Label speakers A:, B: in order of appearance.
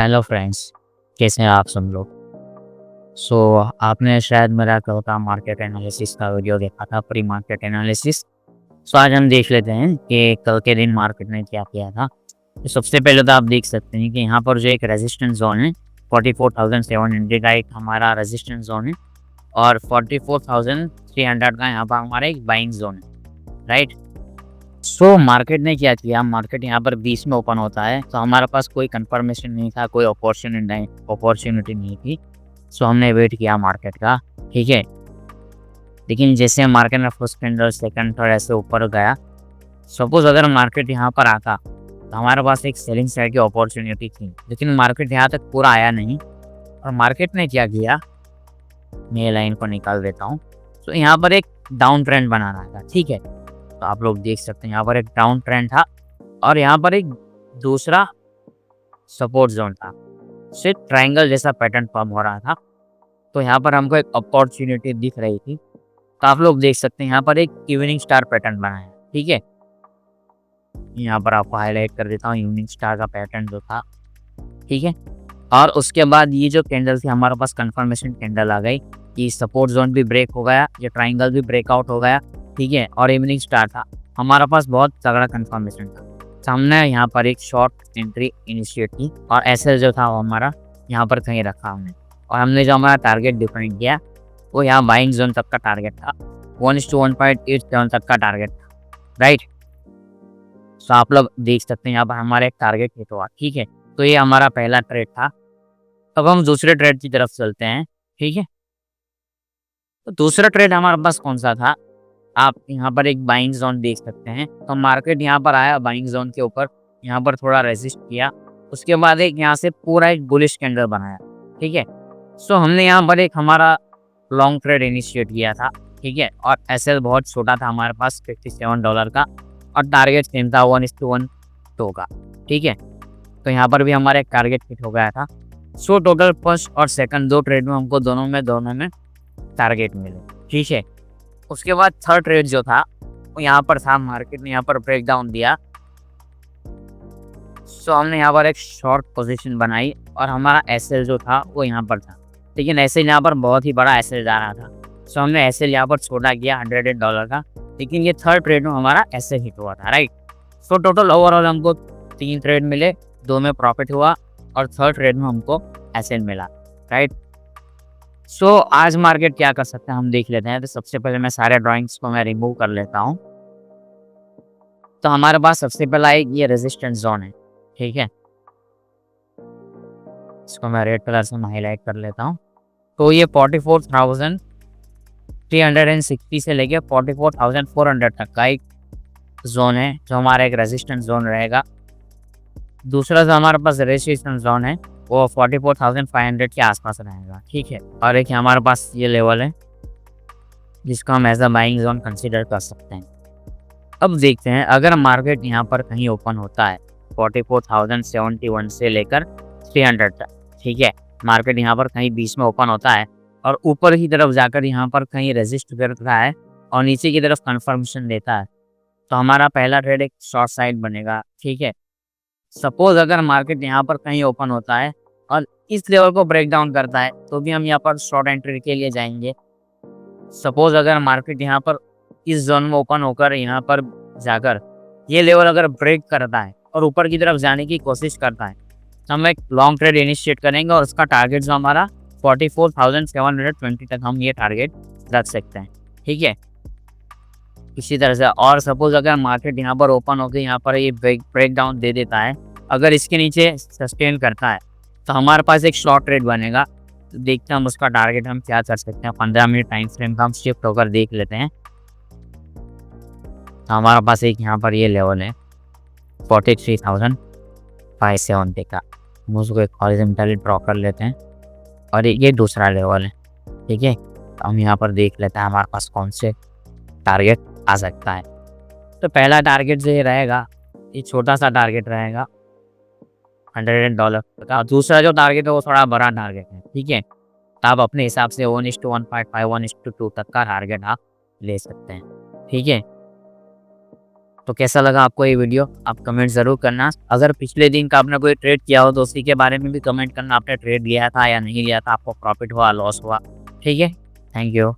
A: Hello friends, कैसे हैं आप सब लोग। सो आपने शायद मेरा कल का मार्केट एनालिसिस का वीडियो देखा था, प्री मार्केट एनालिसिस। सो आज हम देख लेते हैं कि कल के दिन मार्केट ने क्या किया था। तो सबसे पहले तो आप देख सकते हैं कि यहाँ पर जो एक रेजिस्टेंस जोन है 44,700 का एक हमारा रेजिस्टेंस जोन है और 44,300 का यहाँ पर हमारा एक बाइंग जोन है, राइट। सो मार्केट ने क्या किया, मार्केट यहाँ पर 20 में ओपन होता है तो हमारे पास कोई कंफर्मेशन नहीं था, कोई अपॉर्चुनिटी नहीं थी। सो हमने वेट किया मार्केट का, ठीक है। लेकिन जैसे मार्केट में फर्स्ट कैंडल सेकंड थर्ड ऐसे ऊपर गया, सपोज अगर मार्केट यहाँ पर आता तो हमारे पास एक सेलिंग साइड की अपॉर्चुनिटी थी, लेकिन मार्केट यहाँ तक पूरा आया नहीं। और मार्केट ने क्या किया, मैं लाइन को निकाल देता हूँ। तो यहाँ पर एक डाउन ट्रेंड बना रहा था, ठीक है। तो आप लोग देख सकते हैं यहाँ पर एक डाउन ट्रेंड था और यहाँ पर एक दूसरा सपोर्ट जोन था, सिर्फ ट्रायंगल जैसा पैटर्न फॉर्म हो रहा था। तो यहाँ पर हमको एक अपॉर्चुनिटी दिख रही थी। तो आप लोग देख सकते हैं यहाँ पर एक इवनिंग स्टार पैटर्न बना है, ठीक है। यहाँ पर आपको हाईलाइट कर देता हूँ इवनिंग स्टार का पैटर्न जो था, ठीक है। और उसके बाद ये जो कैंडल थी हमारे पास कंफर्मेशन कैंडल आ गई कि सपोर्ट जोन भी ब्रेक हो गया, ये ट्राइंगल भी ब्रेकआउट हो गया, ठीक है। और इवनिंग स्टार था, हमारे पास बहुत तगड़ा कंफर्मेशन था। सामने यहाँ पर एक शॉर्ट एंट्री इनिशिएट की और एसएल जो था वो हमारा यहाँ पर कहीं रखा हमने। और हमने जो हमारा टारगेट डिफाइन किया वो यहाँ बाइंग जोन तक का टारगेट था, 1:1.87 तक का टारगेट था, राइट। तो आप लोग देख सकते हैं यहाँ पर हमारा एक टारगेट हिट हुआ, ठीक है। तो ये हमारा पहला ट्रेड था। अब हम दूसरे ट्रेड की तरफ चलते हैं, ठीक है। तो दूसरा ट्रेड हमारे पास कौन सा था, आप यहाँ पर एक बाइंग जोन देख सकते हैं। तो मार्केट यहाँ पर आया बाइंग जोन के ऊपर, यहाँ पर थोड़ा रेजिस्ट किया, उसके बाद एक यहाँ से पूरा एक बुलिश कैंडल बनाया, ठीक है। सो हमने यहाँ पर एक हमारा लॉन्ग ट्रेड इनिशिएट किया था, ठीक है। और एसएल बहुत छोटा था हमारे पास $57 का और टारगेट सेम था 1:1 का, ठीक है। तो यहाँ पर भी हमारा एक टारगेट हिट हो गया था। सो टोटल फर्स्ट और सेकंड दो ट्रेड में हमको दोनों में टारगेट मिले, ठीक है। उसके बाद थर्ड ट्रेड जो था वो यहाँ पर था, मार्केट ने यहाँ पर ब्रेक डाउन दिया। सो हमने यहाँ पर एक शॉर्ट पोजीशन बनाई और हमारा एसएल जो था वो यहाँ पर था, लेकिन एसएल यहाँ पर बहुत ही बड़ा एसएल जा रहा था। सो हमने एसएल यहाँ पर छोटा किया $100 का, लेकिन ये थर्ड ट्रेड में हमारा एसएल हिट हुआ था, राइट। सो टोटल ओवरऑल हमको 3 ट्रेड मिले, 2 में प्रॉफिट हुआ और थर्ड ट्रेड में हमको एसएल मिला, राइट। सो आज मार्केट क्या कर सकते हैं हम देख लेते हैं। तो सबसे पहले मैं सारे ड्राइंग्स को मैं रिमूव कर लेता हूँ। तो हमारे पास सबसे पहला एक ये रेजिस्टेंस जोन है, ठीक है। इसको मैं रेड कलर से हाईलाइट कर लेता हूँ। तो ये 44,360 से लेके 44,400 तक का एक जोन है जो हमारा एक रेजिस्टेंस जोन रहेगा। दूसरा जो हमारे पास रेजिस्टेंस जोन है वो 44,500 के आसपास रहेगा, ठीक है। और एक हमारे पास ये लेवल है जिसको हम as a buying zone consider कर सकते हैं। अब देखते हैं अगर मार्केट यहाँ पर कहीं ओपन होता है 44,071 से लेकर 300 तक, ठीक है। मार्केट यहाँ पर कहीं 20 में ओपन होता है और ऊपर की तरफ जाकर यहाँ पर कहीं रेजिस्ट करता है और नीचे की तरफ कंफर्मेशन देता है, तो हमारा पहला ट्रेड एक शॉर्ट साइड बनेगा, ठीक है। सपोज अगर मार्केट यहाँ पर कहीं ओपन होता है और इस लेवल को ब्रेक डाउन करता है तो भी हम यहाँ पर शॉर्ट एंट्री के लिए जाएंगे। सपोज अगर मार्केट यहाँ पर इस जोन में ओपन होकर यहाँ पर जाकर ये लेवल अगर ब्रेक करता है और ऊपर की तरफ जाने की कोशिश करता है तो हम एक लॉन्ग ट्रेड इनिशिएट करेंगे और उसका टारगेट जो हमारा 44,720 तक हम ये टारगेट रख सकते हैं, ठीक है। इसी तरह से और सपोज अगर मार्केट यहाँ पर ओपन होकर यहाँ पर ये ब्रेक डाउन दे देता है, अगर इसके नीचे सस्टेन करता है तो हमारे पास एक शॉर्ट ट्रेड बनेगा। तो देखते हैं हम उसका टारगेट हम क्या कर सकते हैं। 15 मिनट टाइम फ्रेम का हम शिफ्ट होकर देख लेते हैं। तो हमारे पास एक यहाँ पर ये लेवल है 43,570 का, हम उसको एक हॉरिजॉन्टली ड्रॉ कर लेते हैं और ये दूसरा लेवल है, ठीक है। तो हम यहाँ पर देख लेते हैं हमारे पास कौन से टारगेट आ सकता है। तो पहला टारगेट जो ये रहेगा ये छोटा सा टारगेट रहेगा $100 का। दूसरा जो टारगेट है वो थोड़ा बड़ा टारगेट है, ठीक है। तो आप अपने हिसाब से 1:1.5 1:2 तक का टारगेट आप ले सकते हैं, ठीक है। तो कैसा लगा आपको ये वीडियो, आप कमेंट ज़रूर करना। अगर पिछले दिन का आपने कोई ट्रेड किया हो तो उसी के बारे में भी कमेंट करना, आपने ट्रेड लिया था या नहीं लिया था, आपको प्रॉफिट हुआ, लॉस हुआ। ठीक है, थैंक यू।